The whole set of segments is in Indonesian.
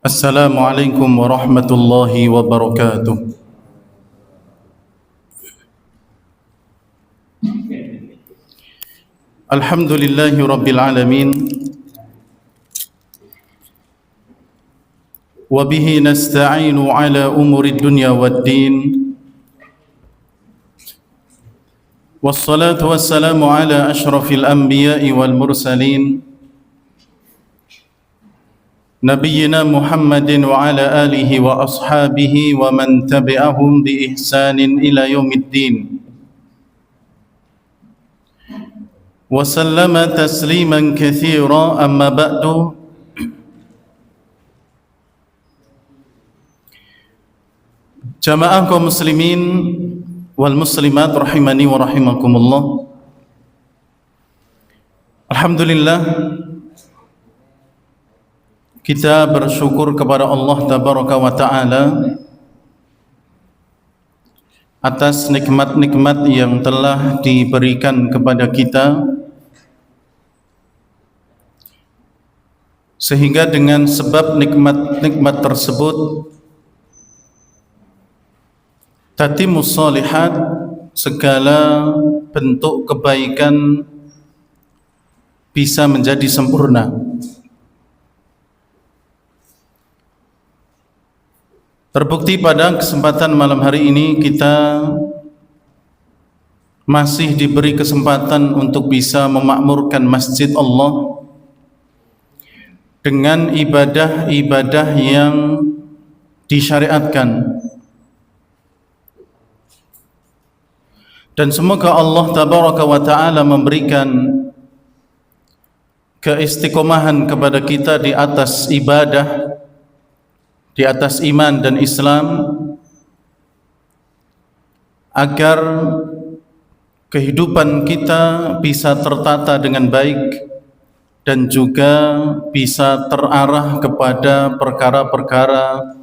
Assalamualaikum warahmatullahi wabarakatuh. Alhamdulillahi rabbil alamin. Wa bihi nasta'inu ala umuri dunya waddin. Wassalatu wassalamu ala ashrafil anbiya'i wal mursalin, Nabiyyina Muhammadin wa ala alihi wa ashabihi wa man tabi'ahum bi ihsanin ila yaumiddin. Wa sallama tasliman katsira, amma ba'du. Jamaah kaum muslimin wal muslimat rahimani wa rahimakumullah. Alhamdulillah, kita bersyukur kepada Allah Tabaraka wa Ta'ala atas nikmat-nikmat yang telah diberikan kepada kita, sehingga dengan sebab nikmat-nikmat tersebut tatimmus shalihat, segala bentuk kebaikan bisa menjadi sempurna. Terbukti pada kesempatan malam hari ini kita masih diberi kesempatan untuk bisa memakmurkan masjid Allah dengan ibadah-ibadah yang disyariatkan. Dan semoga Allah Tabaraka wa Ta'ala memberikan keistiqomahan kepada kita di atas ibadah, di atas iman dan Islam, agar kehidupan kita bisa tertata dengan baik dan juga bisa terarah kepada perkara-perkara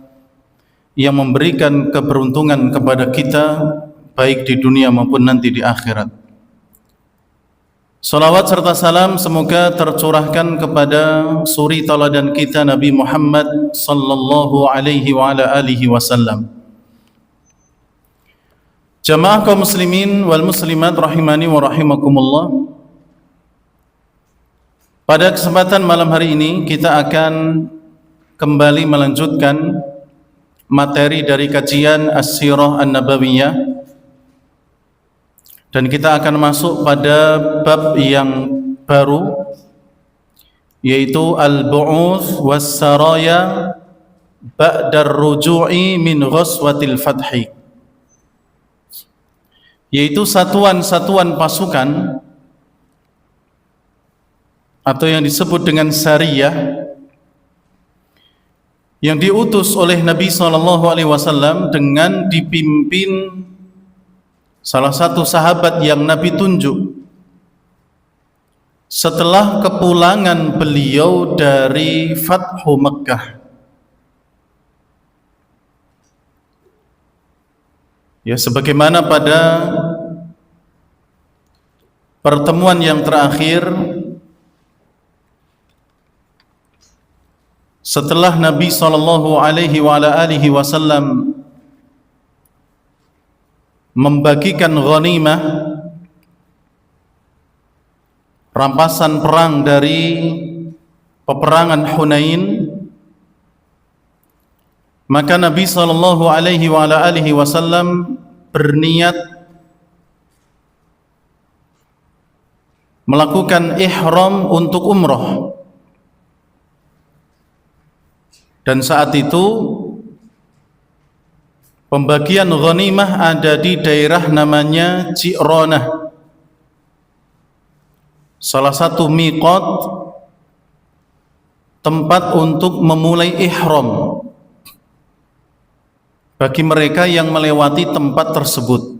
yang memberikan keberuntungan kepada kita baik di dunia maupun nanti di akhirat. Salawat serta salam semoga tercurahkan kepada suri tauladan kita Nabi Muhammad sallallahu alaihi wa ala alihi wasallam. Jamaah kaum muslimin wal muslimat rahimani wa rahimakumullah. Pada kesempatan malam hari ini kita akan kembali melanjutkan materi dari kajian As-Sirah An-Nabawiyah, dan kita akan masuk pada bab yang baru, yaitu Al-Bu'uth Was-Saraya Ba'dar Ruju'i Min Ghazwatil Fathi, yaitu satuan-satuan pasukan atau yang disebut dengan Sariyah yang diutus oleh Nabi SAW dengan dipimpin salah satu sahabat yang Nabi tunjuk setelah kepulangan beliau dari Fathu Makkah. Ya, sebagaimana pada pertemuan yang terakhir, setelah Nabi SAW membagikan ghanimah, rampasan perang dari peperangan Hunain, maka Nabi SAW berniat melakukan ihram untuk umrah. Dan saat itu pembagian ghanimah ada di daerah namanya Ji'ranah, salah satu miqat, tempat untuk memulai ihram bagi mereka yang melewati tempat tersebut.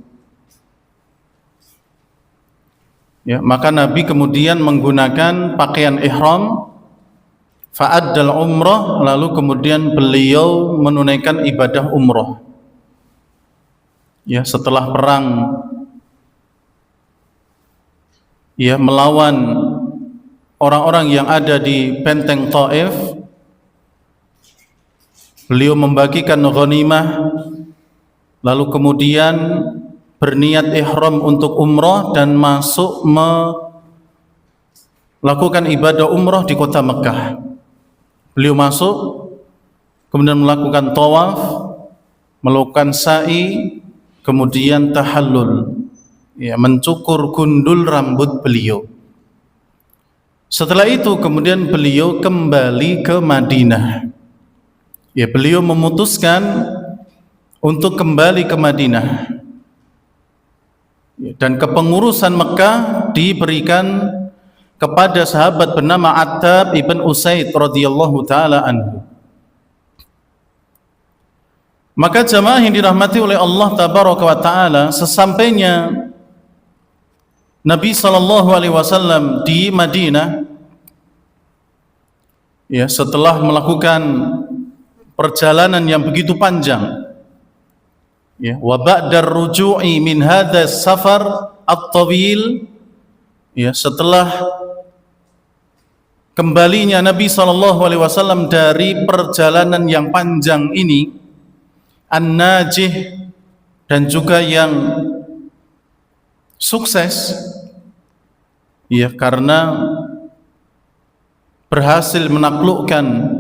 Ya, maka Nabi kemudian menggunakan pakaian ihram, fa'addal umrah, lalu kemudian beliau menunaikan ibadah umrah. Ya, setelah perang ya melawan orang-orang yang ada di benteng Taif, beliau membagikan ghanimah, lalu kemudian berniat ihram untuk umrah dan masuk melakukan ibadah umrah di kota Mekah. Beliau masuk, kemudian melakukan tawaf, melakukan sa'i, kemudian tahallul, ya, mencukur gundul rambut beliau. Setelah itu kemudian beliau kembali ke Madinah. Ya, beliau memutuskan untuk kembali ke Madinah. Ya, dan kepengurusan Mekah diberikan kepada sahabat bernama Attab ibn Usaid radhiyallahu taala anhu. Maka jamaah yang dirahmati oleh Allah tabaraka wa taala, sesampainya Nabi sallallahu alaihi wasallam di Madinah, ya, setelah melakukan perjalanan yang begitu panjang, ya, wa ba'dar ruju'i min hadha safar at-tawil, ya, setelah kembalinya Nabi sallallahu alaihi wasallam dari perjalanan yang panjang ini, an-najih, dan juga yang sukses, ya, karena berhasil menaklukkan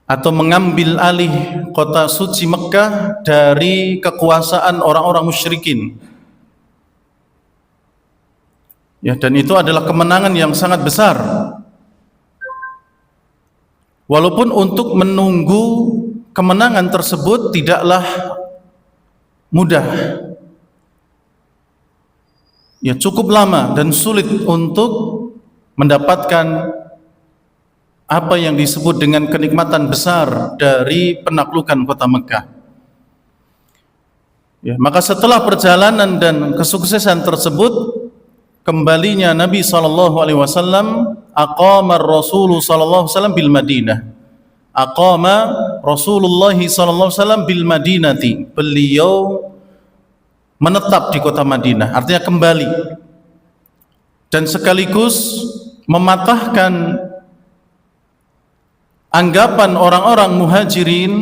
atau mengambil alih kota suci Mekah dari kekuasaan orang-orang musyrikin. Ya, dan itu adalah kemenangan yang sangat besar. Walaupun untuk menunggu kemenangan tersebut tidaklah mudah. Ya, cukup lama dan sulit untuk mendapatkan apa yang disebut dengan kenikmatan besar dari penaklukan kota Mekah. Ya, maka setelah perjalanan dan kesuksesan tersebut, kembalinya Nabi SAW, aqama Rasulullah SAW bil Madinah. Aqama Rasulullah SAW bil Madinati. Beliau menetap di kota Madinah, artinya kembali, dan sekaligus mematahkan anggapan orang-orang muhajirin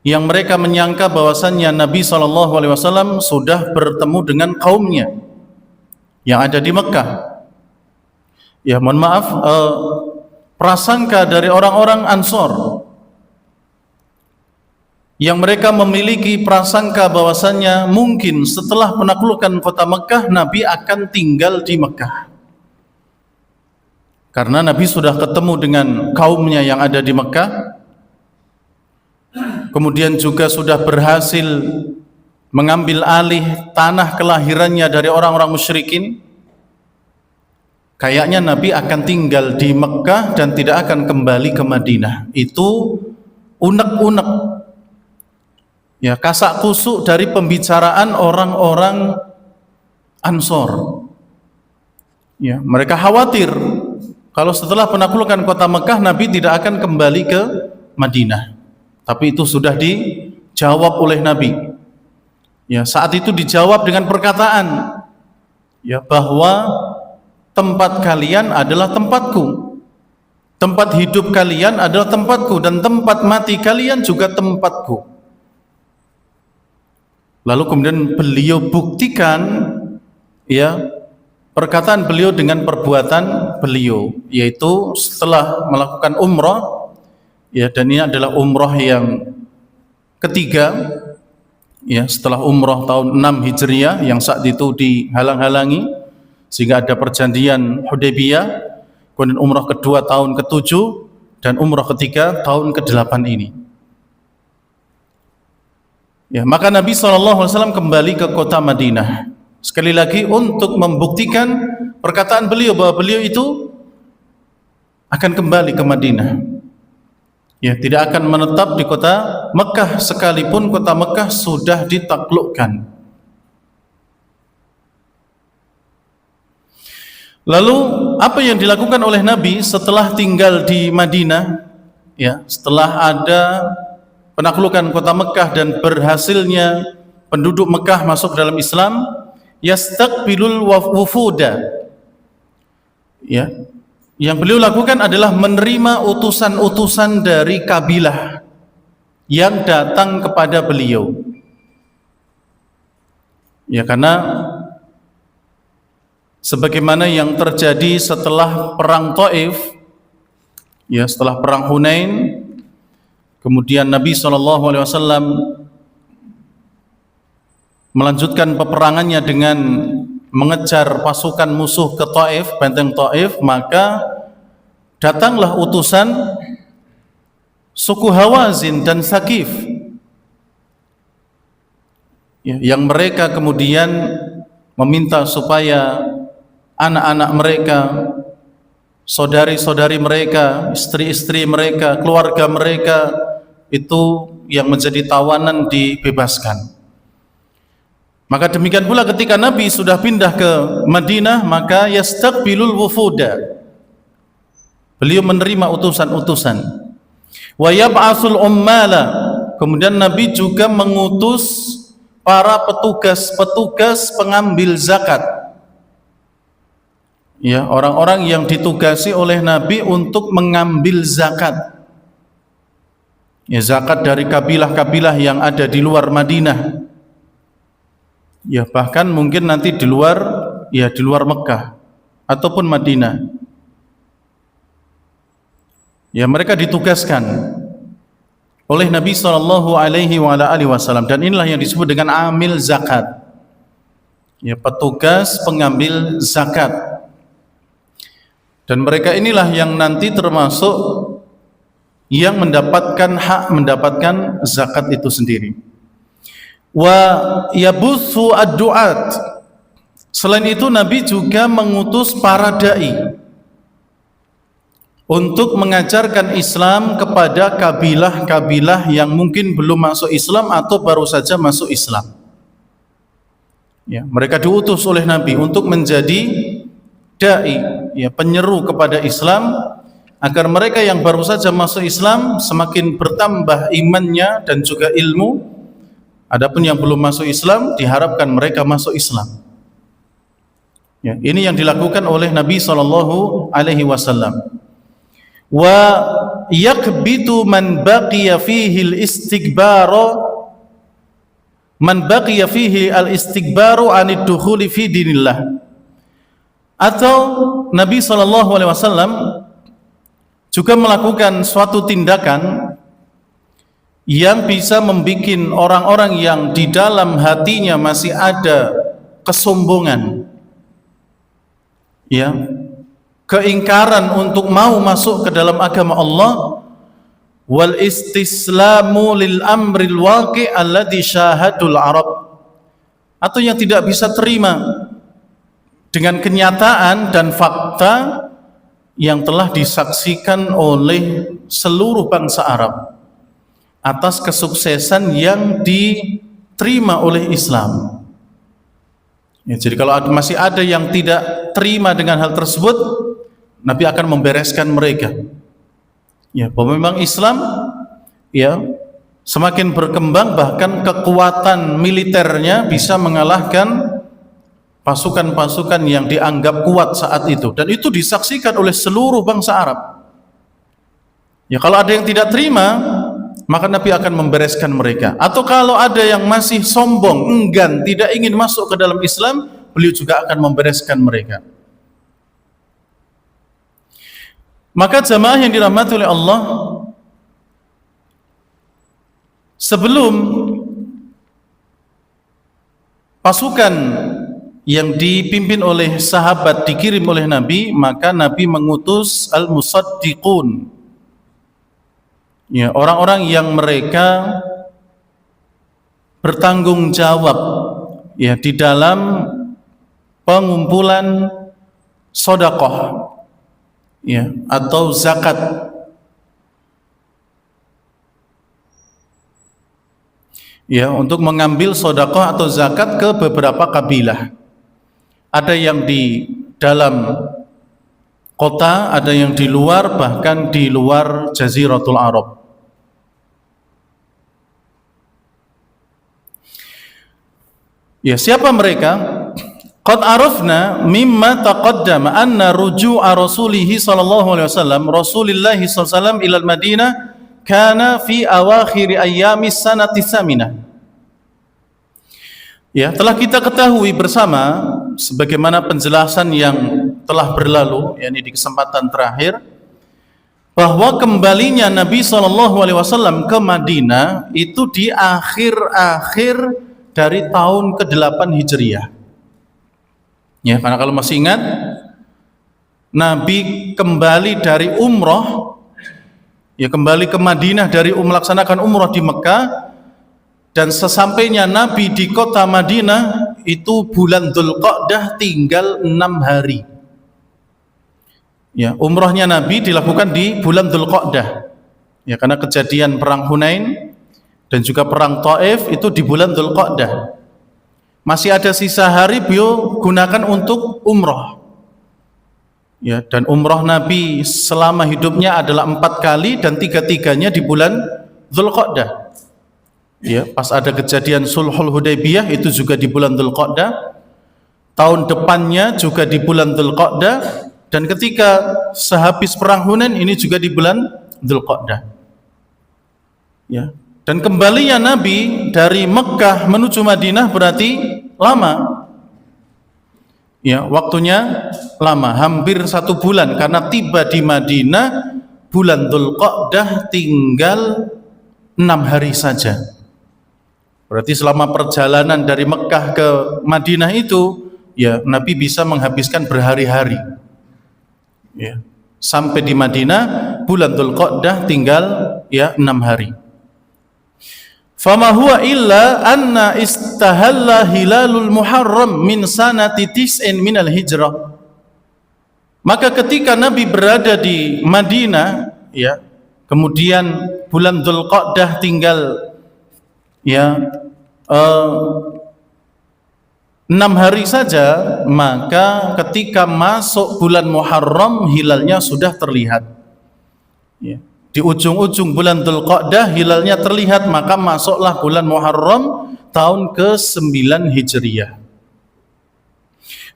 yang mereka menyangka bahwasannya Nabi SAW sudah bertemu dengan kaumnya yang ada di Mekah. Ya, mohon maaf, prasangka dari orang-orang Ansor yang mereka memiliki prasangka bahwasannya mungkin setelah penaklukan kota Mekah Nabi akan tinggal di Mekah. Karena Nabi sudah ketemu dengan kaumnya yang ada di Mekah, kemudian juga sudah berhasil mengambil alih tanah kelahirannya dari orang-orang musyrikin. Kayaknya Nabi akan tinggal di Mekah dan tidak akan kembali ke Madinah. Itu unek-unek, ya, kasak kusuk dari pembicaraan orang-orang Ansor. Ya, mereka khawatir kalau setelah penaklukan kota Mekah Nabi tidak akan kembali ke Madinah. Tapi itu sudah dijawab oleh Nabi. Ya, saat itu dijawab dengan perkataan, ya, bahwa tempat kalian adalah tempatku, tempat hidup kalian adalah tempatku, dan tempat mati kalian juga tempatku. Lalu kemudian beliau buktikan, ya, perkataan beliau dengan perbuatan beliau, yaitu setelah melakukan umrah, ya, dan ini adalah umrah yang ketiga, ya, setelah umrah tahun 6 Hijriah yang saat itu dihalang-halangi sehingga ada perjanjian Hudaybiyah, kemudian umrah kedua tahun ke-7 dan umrah ketiga tahun ke-8 ini. Ya, maka Nabi SAW kembali ke kota Madinah. Sekali lagi untuk membuktikan perkataan beliau bahwa beliau itu akan kembali ke Madinah. Ya, tidak akan menetap di kota Mekah sekalipun kota Mekah sudah ditaklukkan. Lalu apa yang dilakukan oleh Nabi setelah tinggal di Madinah? Ya, setelah ada penaklukan kota Mekah dan berhasilnya penduduk Mekah masuk dalam Islam, yastaqbilul wufuda, ya, Yang beliau lakukan adalah menerima utusan-utusan dari kabilah yang datang kepada beliau. Ya, karena sebagaimana yang terjadi setelah perang Taif, ya, setelah perang Hunain, kemudian Nabi SAW melanjutkan peperangannya dengan mengejar pasukan musuh ke Taif, benteng Taif, maka datanglah utusan suku Hawazin dan Thaqif, ya, yang mereka kemudian meminta supaya anak-anak mereka, saudari-saudari mereka, istri-istri mereka, keluarga mereka itu yang menjadi tawanan dibebaskan. Maka demikian pula ketika Nabi sudah pindah ke Madinah, maka yastaqbilul wufuda, beliau menerima utusan-utusan. Wa yab'atsul ummala, kemudian Nabi juga mengutus para petugas-petugas pengambil zakat, ya, orang-orang yang ditugasi oleh Nabi untuk mengambil zakat, ya, zakat dari kabilah-kabilah yang ada di luar Madinah, ya, bahkan mungkin nanti di luar, ya, di luar Mekah ataupun Madinah, ya, mereka ditugaskan oleh Nabi SAW, dan inilah yang disebut dengan amil zakat, ya, petugas pengambil zakat. Dan mereka inilah yang nanti termasuk yang mendapatkan hak mendapatkan zakat itu sendiri. Wa yabuthu ad-du'at, selain itu Nabi juga mengutus para dai untuk mengajarkan Islam kepada kabilah-kabilah yang mungkin belum masuk Islam atau baru saja masuk Islam. Ya, mereka diutus oleh Nabi untuk menjadi dai, ya, penyeru kepada Islam, agar mereka yang baru saja masuk Islam semakin bertambah imannya dan juga ilmu. Adapun yang belum masuk Islam diharapkan mereka masuk Islam. Ya, ini yang dilakukan oleh Nabi SAW. Wa yakbitu man baqiya fihi al-istikbaru, man baqiya fihi al-istikbaru anid dukhuli fi dinillah. Atau Nabi SAW juga melakukan suatu tindakan yang bisa membuat orang-orang yang di dalam hatinya masih ada kesombongan, ya, keingkaran untuk mau masuk ke dalam agama Allah, wal istislamu lil amril waqi' alladhi syahadul Arab, atau yang tidak bisa terima dengan kenyataan dan fakta yang telah disaksikan oleh seluruh bangsa Arab atas kesuksesan yang diterima oleh Islam. Ya, jadi kalau masih ada yang tidak terima dengan hal tersebut, Nabi akan membereskan mereka. Ya, bahwa memang Islam, ya, semakin berkembang, bahkan kekuatan militernya bisa mengalahkan pasukan-pasukan yang dianggap kuat saat itu, dan itu disaksikan oleh seluruh bangsa Arab. Ya, kalau ada yang tidak terima, maka Nabi akan membereskan mereka. Atau kalau ada yang masih sombong, enggan, tidak ingin masuk ke dalam Islam, beliau juga akan membereskan mereka. Maka jamaah yang dirahmati oleh Allah, sebelum pasukan yang dipimpin oleh sahabat dikirim oleh Nabi, maka Nabi mengutus al-musaddiqun, ya, orang-orang yang mereka bertanggung jawab, ya, di dalam pengumpulan sedekah, ya, atau zakat. Ya, untuk mengambil sedekah atau zakat ke beberapa kabilah. Ada yang di dalam kota, ada yang di luar, bahkan di luar Jaziratul Arab. Ya, siapa mereka? Qad arafna mimma taqaddama anna ruju'a Rasulihi sallallahu alaihi wasallam Rasulillahi sallallahu alaihi wasallam ila al-Madinah kana fi awakhir ayyami sanati tsaminah. Ya, telah kita ketahui bersama sebagaimana penjelasan yang telah berlalu, yakni di kesempatan terakhir, bahwa kembalinya Nabi sallallahu alaihi wasallam ke Madinah itu di akhir-akhir dari tahun ke-8 Hijriah. Ya, karena kalau masih ingat, Nabi kembali dari umroh, ya kembali ke Madinah dari melaksanakan umroh di Mekah, dan sesampainya Nabi di kota Madinah itu bulan Dzulqa'dah tinggal 6 hari. Ya, umrohnya Nabi dilakukan di bulan Dzulqa'dah. Ya, karena kejadian perang Hunain dan juga perang Thaif itu di bulan Dzulqa'dah. Masih ada sisa hari beliau gunakan untuk umroh. Ya, dan umroh Nabi selama hidupnya adalah 4 kali dan 3-tiganya di bulan Dzulqa'dah. Ya, pas ada kejadian Sulhul Hudaybiyah itu juga di bulan Dzulqa'dah. Tahun depannya juga di bulan Dzulqa'dah, dan ketika sehabis perang Hunain ini juga di bulan Dzulqa'dah. Ya. Dan kembalinya Nabi dari Mekah menuju Madinah berarti lama. Ya, waktunya lama, hampir 1 bulan, karena tiba di Madinah bulan Dzulqa'dah tinggal 6 hari saja. Berarti selama perjalanan dari Mekah ke Madinah itu, ya Nabi bisa menghabiskan berhari-hari. Ya, sampai di Madinah bulan Dzulqa'dah tinggal ya 6 hari. Fama huwa illa anna istahalla hilalul Muharram min sanati tis'in minal hijrah. Maka ketika Nabi berada di Madinah, ya, kemudian bulan Dzulqa'dah tinggal ya 6 hari saja, maka ketika masuk bulan Muharram hilalnya sudah terlihat. Ya. Di ujung-ujung bulan Dzulqa'dah hilalnya terlihat, maka masuklah bulan Muharram tahun ke-9 Hijriyah.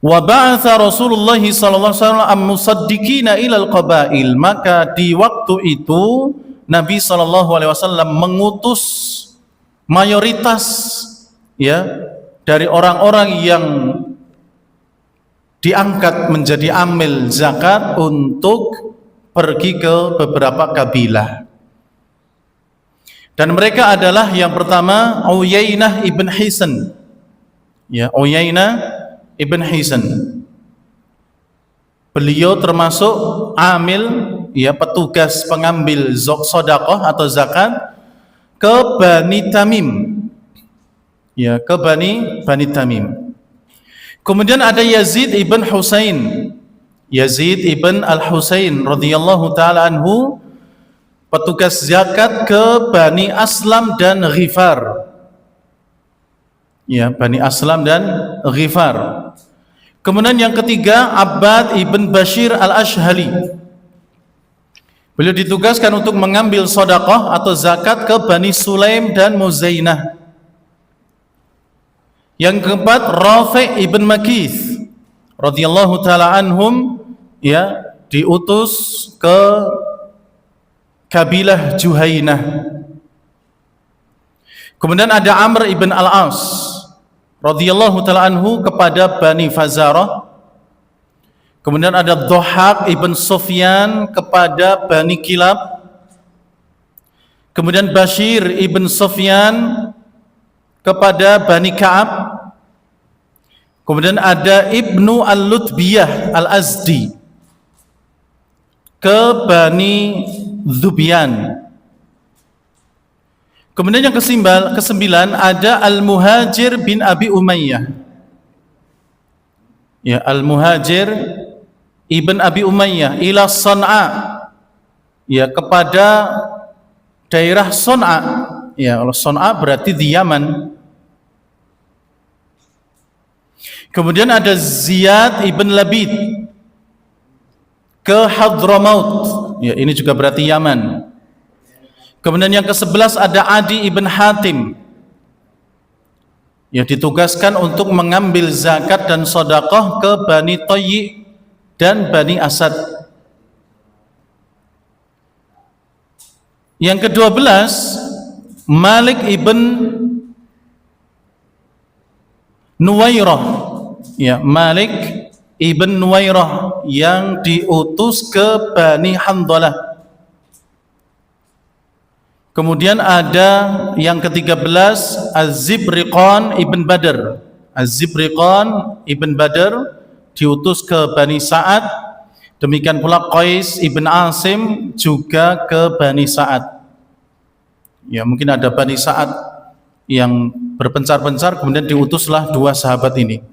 Wa ba'atha Rasulullah sallallahu alaihi wasallam am-musaddiqina ilal qabail. Maka di waktu itu Nabi sallallahu alaihi wasallam mengutus mayoritas ya dari orang-orang yang diangkat menjadi amil zakat untuk pergi ke beberapa kabilah. Dan mereka adalah yang pertama Uyainah ibn Hisan. Ya, Uyainah ibn Hisan. Beliau termasuk amil, ya, petugas pengambil sedekah atau zakat ke Bani Tamim. Ya, ke Bani Tamim. Kemudian ada Yazid ibn Husain. Yazid ibn al-Husain radhiyallahu ta'ala anhu, petugas zakat ke Bani Aslam dan Ghifar. Ya, Bani Aslam dan Ghifar. Kemudian yang ketiga Abbad ibn Bashir al-Ashhali. Beliau ditugaskan untuk mengambil sedekah atau zakat ke Bani Sulaim dan Muzainah. Yang keempat Rafi' ibn Makith radhiyallahu ta'ala anhum, ya, diutus ke kabilah Juhainah. Kemudian ada Amr ibn al-As radhiyallahu ta'ala anhu kepada Bani Fazarah. Kemudian ada Dhahak ibn Sufyan kepada Bani Kilab. Kemudian Bashir ibn Sufyan kepada Bani Ka'ab. Kemudian ada Ibnu Al-Lutbiyah Al-Azdi ke Bani Dzubyan. Kemudian yang kesembilan ada Al-Muhajir bin Abi Umayyah. Ya, Al-Muhajir ibn Abi Umayyah ila San'a. Ya, kepada daerah San'a. Ya, kalau San'a berarti di Yaman. Kemudian ada Ziyad ibn Labid ke Hadramaut. Ya, ini juga berarti Yaman. Kemudian yang ke-11 ada Adi ibn Hatim Ya, ditugaskan untuk mengambil zakat dan sedekah ke Bani Tayyi dan Bani Asad. Yang ke-12, Malik ibn Nuwairah. Ya, Malik ibn Nuwairah yang diutus ke Bani Handalah. Kemudian ada yang ke-13, Az-Zibriqan ibn Badr. Az-Zibriqan ibn Badr diutus ke Bani Sa'ad. Demikian pula Qais ibn Asim juga ke Bani Sa'ad. Ya, mungkin ada Bani Sa'ad yang berpencar-pencar, kemudian diutuslah dua sahabat ini.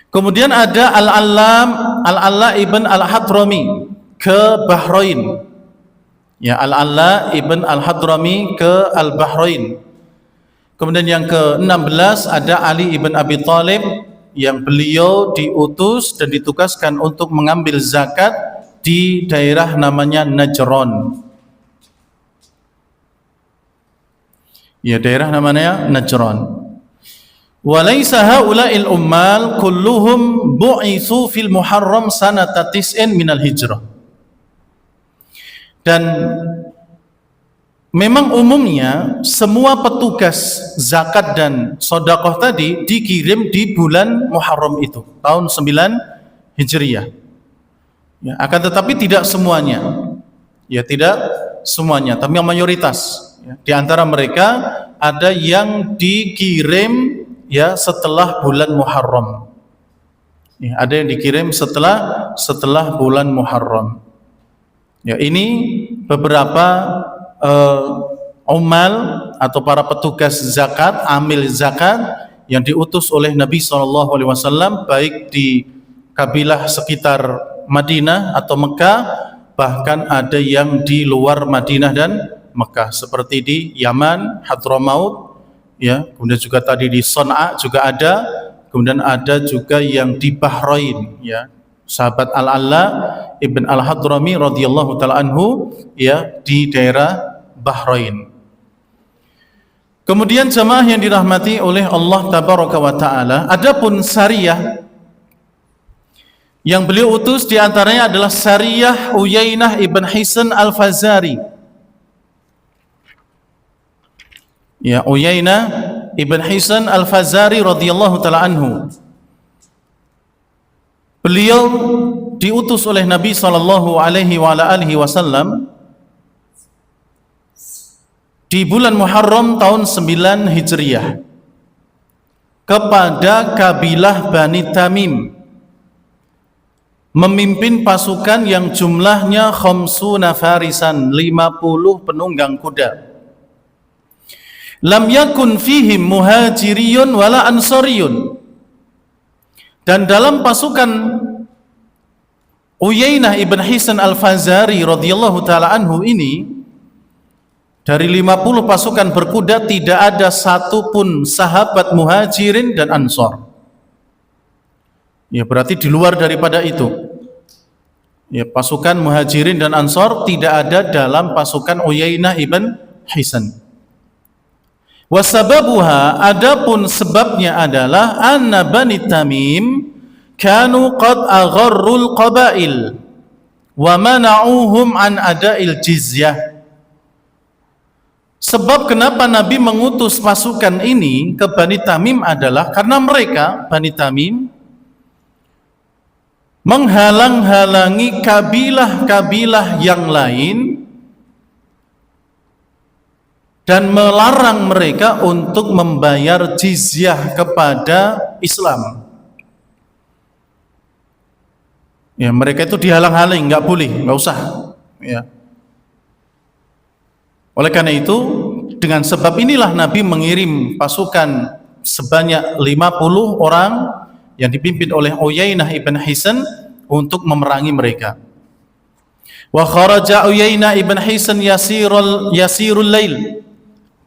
Kemudian ada Al-Alla ibn Al-Hadrami ke Bahrain. Ya, Al-Alla ibn Al-Hadrami ke Al-Bahrain. Kemudian yang ke-16 ada Ali ibn Abi Thalib yang beliau diutus dan ditugaskan untuk mengambil zakat di daerah namanya Najran. Ya, daerah namanya Najran. Walaysa haula'il ummal kulluhum bu'itsu fil Muharram sanata 9 minal hijrah. Dan memang umumnya semua petugas zakat dan sedekah tadi dikirim di bulan Muharram itu, tahun 9 Hijriah. Ya, akan tetapi tidak semuanya. Ya, tidak semuanya, tapi yang mayoritas. Ya, di antara mereka ada yang dikirim ya setelah bulan Muharram. Ya, ada yang dikirim setelah bulan Muharram. Ya, ini beberapa umal atau para petugas zakat, amil zakat yang diutus oleh Nabi SAW, baik di kabilah sekitar Madinah atau Mekah, bahkan ada yang di luar Madinah dan Mekah, seperti di Yaman, Hadramaut, ya, kemudian juga tadi di Son'a juga ada, kemudian ada juga yang di Bahrain, ya, sahabat Al-Alla ibn Al-Hadrami radhiyallahu ta'ala anhu, ya, di daerah Bahrain. Kemudian jamaah yang dirahmati oleh Allah tabaraka wa ta'ala, adapun sariyah yang beliau utus diantaranya adalah sariyah Uyainah ibn Hisn Al-Fazari. Ya, Uyainah ibn Hisn Al-Fazari radhiyallahu ta'ala anhu. Beliau diutus oleh Nabi SAW di bulan Muharram tahun 9 Hijriah kepada kabilah Bani Tamim, memimpin pasukan yang jumlahnya khamsuna farisan, 50 penunggang kuda. Lam yakun fihim muhajiriyun wala ansariyun. Dan dalam pasukan Uyainah ibn Hisn Al-Fazari radhiyallahu ta'ala anhu ini, dari 50 pasukan berkuda tidak ada satu pun sahabat muhajirin dan ansor. Ya, berarti di luar daripada itu. Ya, pasukan muhajirin dan ansor tidak ada dalam pasukan Uyainah ibn Hisn. Wasababuha, adapun sebabnya adalah anna Bani Tamim kanu qad agharrul qabail wa mana'uhum an ada'il jizyah. Sebab kenapa Nabi mengutus pasukan ini ke Bani Tamim adalah karena mereka, Bani Tamim, menghalang-halangi kabilah-kabilah yang lain dan melarang mereka untuk membayar jizyah kepada Islam. Ya, mereka itu dihalang-halangi, nggak boleh, nggak usah. Ya. Oleh karena itu, dengan sebab inilah Nabi mengirim pasukan sebanyak 50 orang yang dipimpin oleh Uyainah ibn Hisn untuk memerangi mereka. Wa kharaja Uyainah ibn Hisn yasirul lail.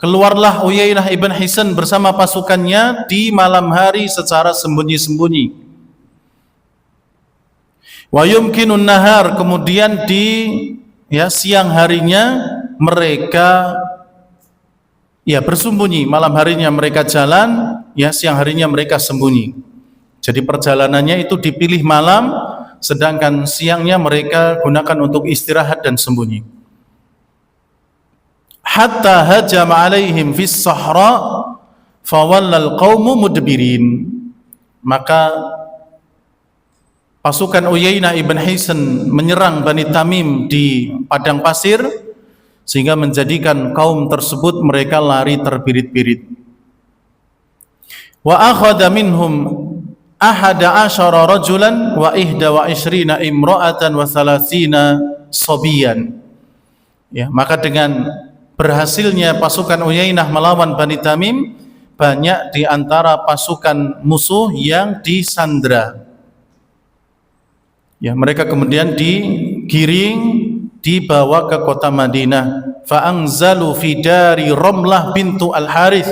Keluarlah Uyainah ibn Hisn bersama pasukannya di malam hari secara sembunyi-sembunyi. Wa yumkinun nahar, kemudian di siang harinya mereka bersembunyi, malam harinya mereka jalan ya siang harinya mereka sembunyi. Jadi perjalanannya itu dipilih malam, sedangkan siangnya mereka gunakan untuk istirahat dan sembunyi. Hatta hajama alaihim fis sahra fawallal qaumu mudbirin. Maka pasukan Uyainah ibn Hisn menyerang Bani Tamim di padang pasir, sehingga menjadikan kaum tersebut mereka lari terbirit-birit. Wa akhadha minhum 11 rajulan wa 21 imra'atan wa 30 sabiyan. Ya, maka dengan berhasilnya pasukan Uyainah melawan Bani Tamim, banyak di antara pasukan musuh yang disandra. Ya, mereka kemudian digiring, dibawa ke kota Madinah. Fa'angzalu fi dari Romlah bintu Al-Harith.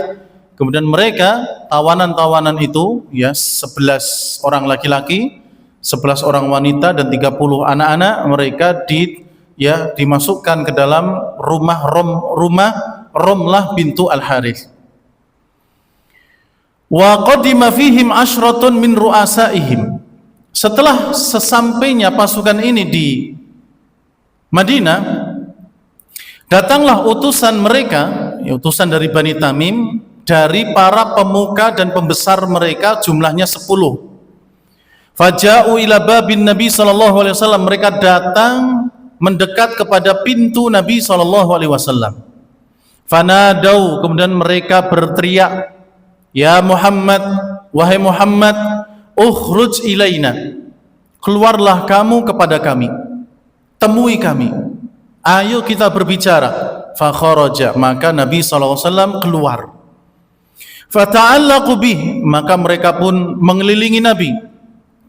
Kemudian mereka, tawanan-tawanan itu, ya 11 orang laki-laki, 11 orang wanita dan 30 anak-anak, mereka dimasukkan ke dalam rumah Romlah bintu Al-Harith. Wa qadima fihim ashratun min ru'asaihim. Setelah sesampainya pasukan ini di Madinah, datanglah utusan mereka, utusan dari Bani Tamim, dari para pemuka dan pembesar mereka, jumlahnya 10. Faja'u ila babin Nabi sallallahu alaihi wasallam, mereka datang mendekat kepada pintu Nabi sallallahu alaihi wasallam. Fanadau, kemudian mereka berteriak, ya Muhammad, wahai Muhammad, ukhruj ilaina, keluarlah kamu kepada kami, temui kami, ayo kita berbicara. Fa kharaja, maka Nabi SAW keluar. Fata'allaqu bih, maka mereka pun mengelilingi Nabi,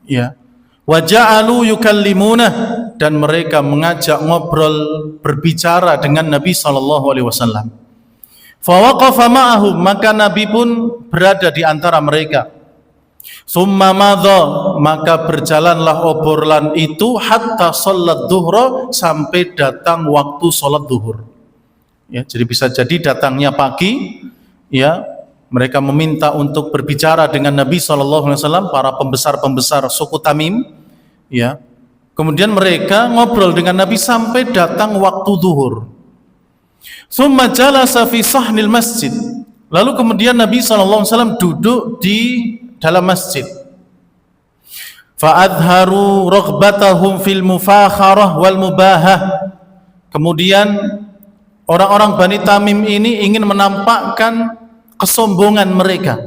ya. Wa ja'alu yukallimunah, dan mereka mengajak ngobrol, berbicara dengan Nabi SAW. Fa waqafa ma'ahum, maka Nabi pun berada di antara mereka. Summa madha, maka berjalanlah obrolan itu hatta sholat duhra, sampai datang waktu sholat duhur. Ya, jadi bisa jadi datangnya pagi, ya, mereka meminta untuk berbicara dengan Nabi SAW, para pembesar-pembesar suku Tamim, ya. Kemudian mereka ngobrol dengan Nabi sampai datang waktu duhur. Summa jalasa fi sahnil masjid, lalu kemudian Nabi SAW duduk di dalam masjid. Fa'adharu raghbatahum fil mufakharah wal mubahah. Kemudian orang-orang Bani Tamim ini ingin menampakkan kesombongan mereka,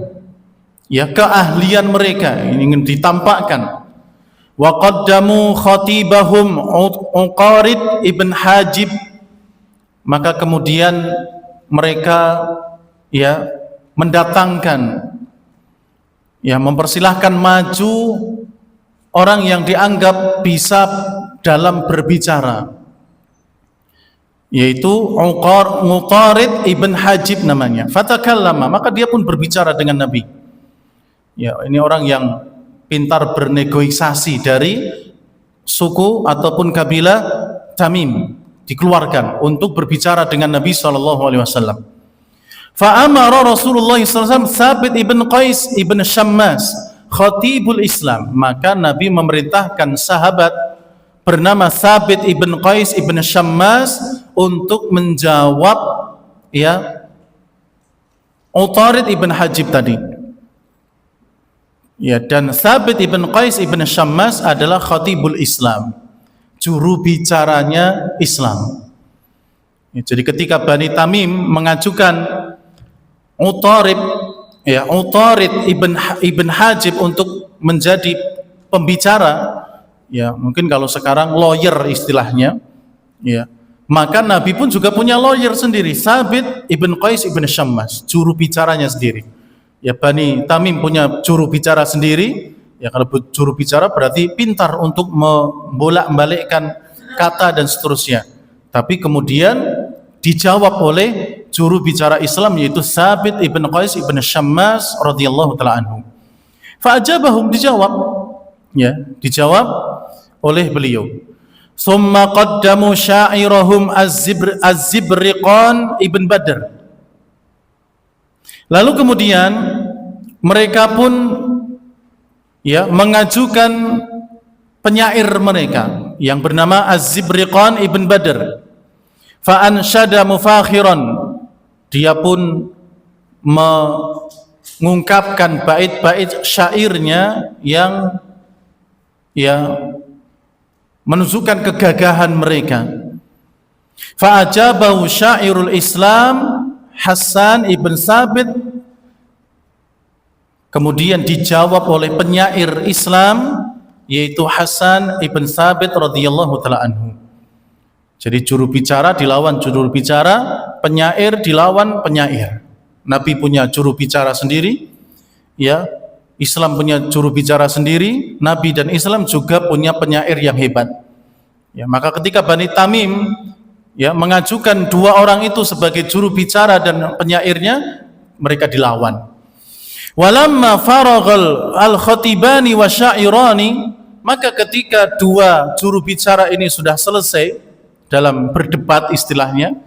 ya, keahlian mereka ingin ditampakkan. Wa qaddamu khatibahum Uqarid ibn Hajib, maka kemudian mereka, ya, mendatangkan, ya, mempersilahkan maju orang yang dianggap bisa dalam berbicara, yaitu Uqarid ibn Hajib namanya. Fatakallama, maka dia pun berbicara dengan Nabi. Ya, ini orang yang pintar bernegosiasi dari suku ataupun kabilah Tamim, dikeluarkan untuk berbicara dengan Nabi SAW. Fa'amara Rasulullah SAW Thabit ibn Qais ibn Shammas khatibul Islam, maka Nabi memerintahkan sahabat bernama Thabit ibn Qais ibn Shammas untuk menjawab, ya, Uqarid ibn Hajib tadi. Ya, dan Thabit ibn Qais ibn Shammas adalah khatibul Islam, juru bicaranya Islam. Ya, jadi ketika Bani Tamim mengajukan Uqarid ibn Hajib untuk menjadi pembicara, ya, mungkin kalau sekarang lawyer istilahnya, ya, maka Nabi pun juga punya lawyer sendiri, Thabit ibn Qais ibn Shammas, juru bicaranya sendiri. Ya, Bani Tamim punya juru bicara sendiri. Ya, kalau juru bicara berarti pintar untuk membolak-balikkan kata dan seterusnya. Tapi kemudian dijawab oleh juru bicara Islam, yaitu Thabit ibn Qais ibn Shammas radhiyallahu ta'ala anhu. Fa'ajabahum, dijawab, ya, dijawab oleh beliau. Summa qaddamu syairahum Az-Zibriqan ibn Badr. Lalu kemudian mereka pun ya mengajukan penyair mereka yang bernama Az-Zibriqan ibn Badr. Fa ansyada mufakhiran, dia pun mengungkapkan bait-bait syairnya yang ya menunjukkan kegagahan mereka. Fa ajabahu syairul Islam Hasan ibn Sabit, kemudian dijawab oleh penyair Islam yaitu Hasan ibn Sabit radhiyallahu taala anhu. Jadi juru bicara dilawan juru bicara, penyair dilawan penyair. Nabi punya juru bicara sendiri, ya. Islam punya juru bicara sendiri, Nabi dan Islam juga punya penyair yang hebat. Ya, maka ketika Bani Tamim ya mengajukan dua orang itu sebagai juru bicara dan penyairnya, mereka dilawan. Walamma faraghal al-khatibani wa syairani, maka ketika dua juru bicara ini sudah selesai dalam berdebat istilahnya,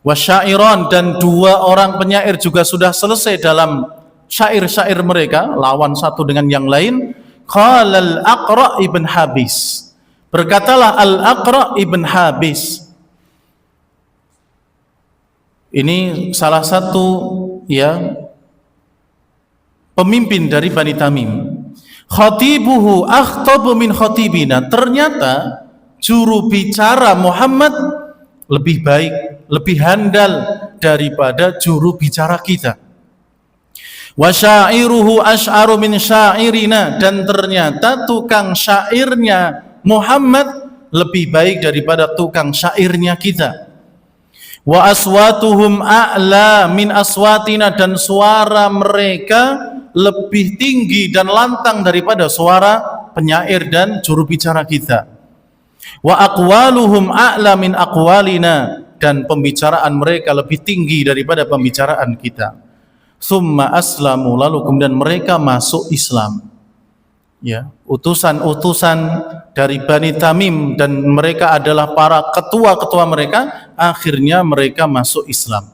wasyairan, dan dua orang penyair juga sudah selesai dalam syair-syair mereka, lawan satu dengan yang lain, qala al-Aqra ibn Habis, berkatalah al-Aqra ibn Habis, ini salah satu ya pemimpin dari Bani Tamim, khatibuhu akhtabu min khatibina, ternyata juru bicara Muhammad lebih baik, lebih handal daripada juru bicara kita. Wa syairuhu asy'aru min syairina, dan ternyata tukang syairnya Muhammad lebih baik daripada tukang syairnya kita. Wa aswatuhum a'la min aswatina, dan suara mereka lebih tinggi dan lantang daripada suara penyair dan juru bicara kita. Wa aqwaluhum a'la min aqwalina, dan pembicaraan mereka lebih tinggi daripada pembicaraan kita. Summa aslamu, lalu kemudian mereka masuk Islam. Ya, utusan-utusan dari Bani Tamim, dan mereka adalah para ketua-ketua mereka, akhirnya mereka masuk Islam.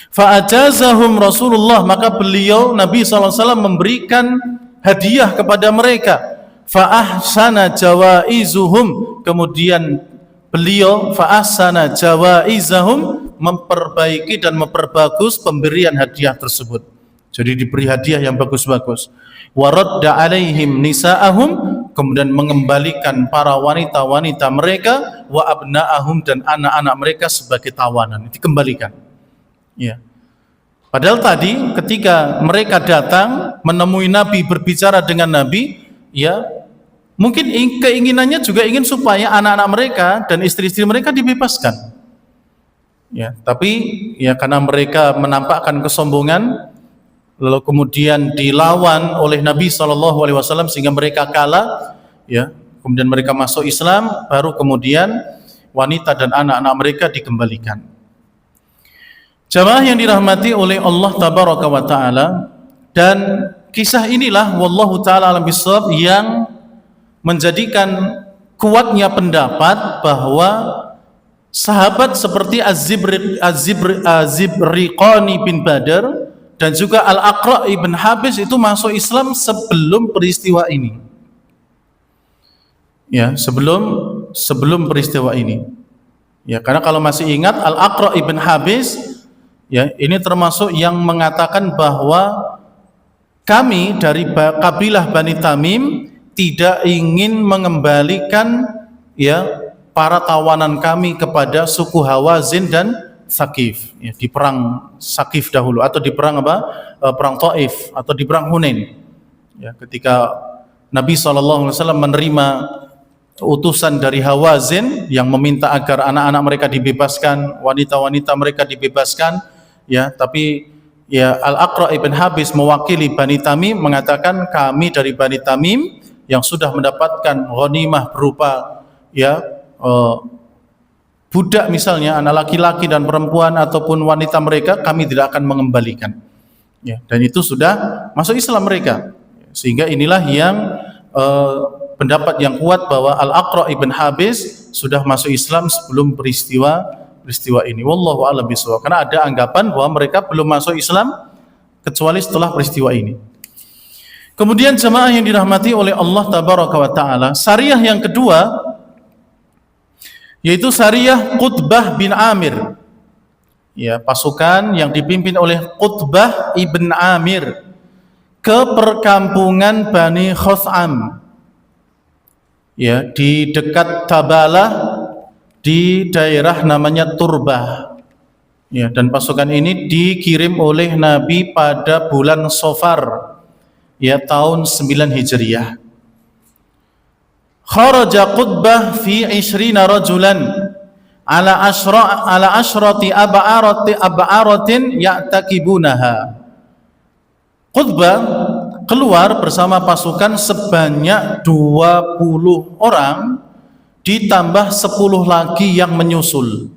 Fa'ajazahum Rasulullah, maka beliau Nabi SAW memberikan hadiah kepada mereka. Fa'ahsana jawaizuhum, kemudian beliau fa'ahsana jawaizahum, memperbaiki dan memperbagus pemberian hadiah tersebut. Jadi diberi hadiah yang bagus-bagus. Wa radda alaihim nisa'ahum, kemudian mengembalikan para wanita-wanita mereka, wa abna'ahum, dan anak-anak mereka sebagai tawanan, dikembalikan. Ya. Padahal tadi ketika mereka datang menemui Nabi, berbicara dengan Nabi, ya, mungkin keinginannya juga ingin supaya anak-anak mereka dan istri-istri mereka dibebaskan. Ya, tapi ya karena mereka menampakkan kesombongan, lalu kemudian dilawan oleh Nabi SAW sehingga mereka kalah, ya, kemudian mereka masuk Islam, baru kemudian wanita dan anak-anak mereka dikembalikan. Jamaah yang dirahmati oleh Allah Tabaraka wa Ta'ala, dan kisah inilah wallahu ta'ala alam bisawab yang menjadikan kuatnya pendapat bahwa sahabat seperti Az-Zibriqani bin Badr dan juga Al-Aqra ibn Habis itu masuk Islam sebelum peristiwa ini. Ya, sebelum peristiwa ini. Ya, karena kalau masih ingat Al-Aqra ibn Habis, ya, ini termasuk yang mengatakan bahwa kami dari kabilah Bani Tamim tidak ingin mengembalikan ya para tawanan kami kepada suku Hawazin dan Saqif, ya, di perang Saqif dahulu, atau di perang perang Taif, atau di perang Hunain. Ya, ketika Nabi SAW menerima utusan dari Hawazin yang meminta agar anak-anak mereka dibebaskan, wanita-wanita mereka dibebaskan, ya, tapi ya Al-Aqra ibn Habis mewakili Bani Tamim mengatakan kami dari Bani Tamim yang sudah mendapatkan ghanimah berupa ya budak misalnya, anak laki-laki dan perempuan ataupun wanita mereka, kami tidak akan mengembalikan. Ya, dan itu sudah masuk Islam mereka. Sehingga inilah yang pendapat yang kuat bahwa Al-Aqra ibn Habis sudah masuk Islam sebelum peristiwa ini. Wallahu a'lam bishawab. Karena ada anggapan bahwa mereka belum masuk Islam kecuali setelah peristiwa ini. Kemudian jemaah yang dirahmati oleh Allah Tabaraka wa Ta'ala, syariah yang kedua yaitu syariah Qutbah bin Amir. Ya, pasukan yang dipimpin oleh Qutbah ibn Amir ke perkampungan Bani Khutham. Ya, di dekat Tabalah di daerah namanya Turbah. Ya, dan pasukan ini dikirim oleh Nabi pada bulan Safar, ya, tahun 9 Hijriah. Kharaja Qutbah fi 20 rajulan ala asyrati ab'aratin ya'takibunaha. Qutbah keluar bersama pasukan sebanyak 20 orang ditambah 10 lagi yang menyusul.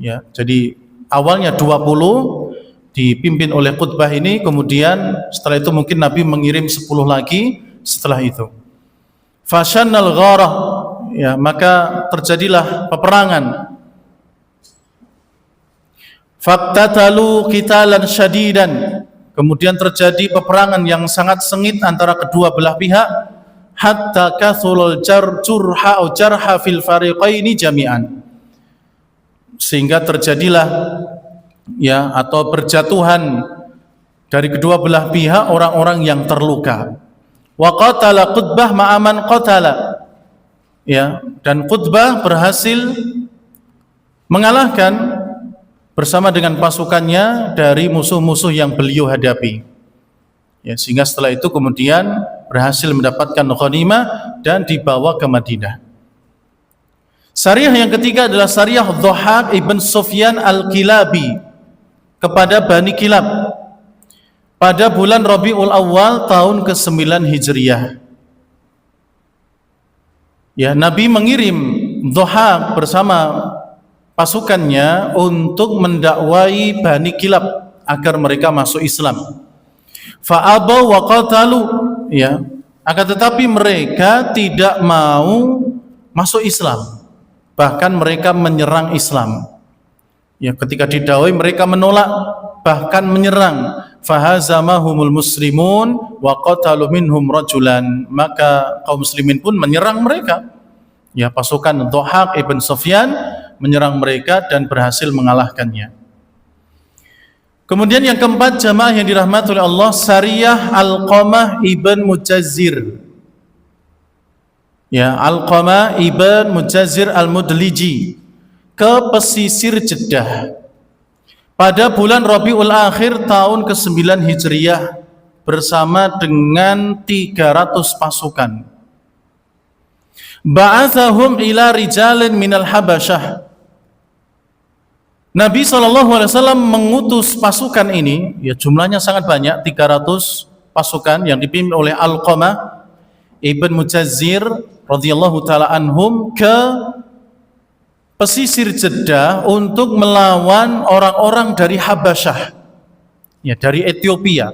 Ya, jadi awalnya 20 dipimpin oleh Qutbah ini, kemudian setelah itu mungkin Nabi mengirim 10 lagi setelah itu. Fasyannal gharah, ya, maka terjadilah peperangan. Faqtatalu qitalan syadidan, kemudian terjadi peperangan yang sangat sengit antara kedua belah pihak, hatta kathulul jarha fil fariqaini jami'an, sehingga terjadilah, ya, atau berjatuhan dari kedua belah pihak orang-orang yang terluka. Wa qatala Qutbah ma'aman qatala, ya, dan Qutbah berhasil mengalahkan bersama dengan pasukannya dari musuh-musuh yang beliau hadapi. Ya, sehingga setelah itu kemudian berhasil mendapatkan ghanimah dan dibawa ke Madinah. Syariah yang ketiga adalah syariah Dhahak ibn Sufyan al-Kilabi kepada Bani Kilab pada bulan Rabiul Awal tahun ke-9 Hijriah. Ya, Nabi mengirim Dhahak bersama pasukannya untuk mendakwai Bani Kilab agar mereka masuk Islam. Fa'abaw wa qatalu, ya, akan tetapi mereka tidak mau masuk Islam. Bahkan mereka menyerang Islam. Ya, ketika didakwai mereka menolak, bahkan menyerang. Fahazamahumul muslimun wa qatalu minhum rajulan, maka kaum muslimin pun menyerang mereka. Ya, pasukan Dhahak ibn Sufyan menyerang mereka dan berhasil mengalahkannya. Kemudian yang keempat, jamaah yang dirahmati oleh Allah, syariah Alqamah ibn Mujazzir. Ya, Alqamah ibn Mujazzir al-Mudliji ke pesisir Jeddah pada bulan Rabiul Akhir tahun ke-9 Hijriah bersama dengan 300 pasukan. Ba'athahum ila rijalin minal Habasyah. Nabi SAW mengutus pasukan ini, ya, jumlahnya sangat banyak, 300 pasukan yang dipimpin oleh Alqamah ibn Mujazzir radhiyallahu taala anhum ke pesisir Jeddah untuk melawan orang-orang dari Habasyah, ya, dari Ethiopia.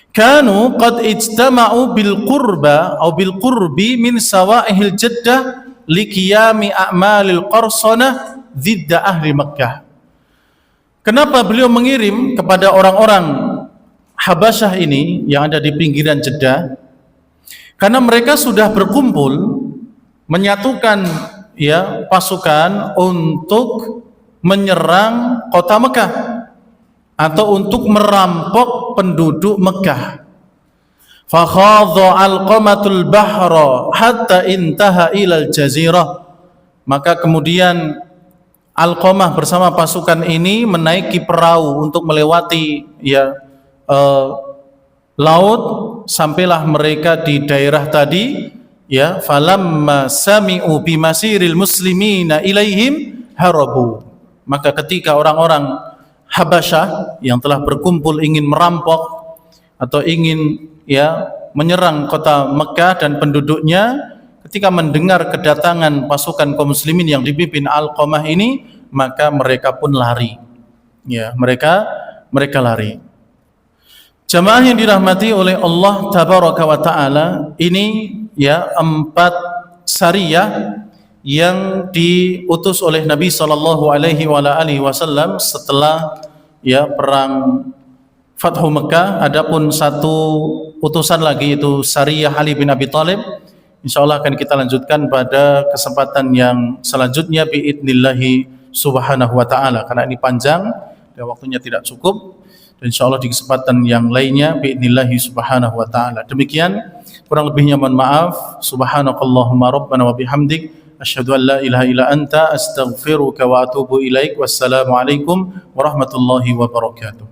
Kanu qad ijtama'u bil qurba atau bil qurbi min sawa'ihil Jeddah liqiyami a'malil qarsanah zidda ahli Makkah. Kenapa beliau mengirim kepada orang-orang Habasyah ini yang ada di pinggiran Jeddah? Karena mereka sudah berkumpul menyatukan, ya, pasukan untuk menyerang kota Mekah atau untuk merampok penduduk Mekah. Fa khadha alqamatul bahra hatta intaha ilal jazirah. Maka kemudian Alqamah bersama pasukan ini menaiki perahu untuk melewati, ya, laut, sampailah mereka di daerah tadi, ya, falamma sami'u bimasiril muslimina ilaihim harabu. Maka ketika orang-orang Habasyah yang telah berkumpul ingin merampok atau ingin, ya, menyerang kota Mekah dan penduduknya, ketika mendengar kedatangan pasukan kaum muslimin yang dipimpin Alqamah ini, maka mereka pun lari. Ya, mereka lari. Jamaah yang dirahmati oleh Allah Tabaraka wa Ta'ala, ini, ya, 4 syariah yang diutus oleh Nabi sallallahu alaihi wasallam setelah, ya, perang Fathu Mekah. Adapun satu utusan lagi, itu Sariyah Ali bin Abi Thalib. Insyaallah akan kita lanjutkan pada kesempatan yang selanjutnya biidnillahi subhanahu wa ta'ala, karena ini panjang dan waktunya tidak cukup. Dan insyaallah di kesempatan yang lainnya biidnillahi subhanahu wa ta'ala. Demikian, kurang lebihnya mohon maaf. Subhanakallahumma rabbana wa bihamdik asyhadu an la ilaha illa anta astaghfiruka wa atubu ilaik. Wassalamualaikum warahmatullahi wabarakatuh.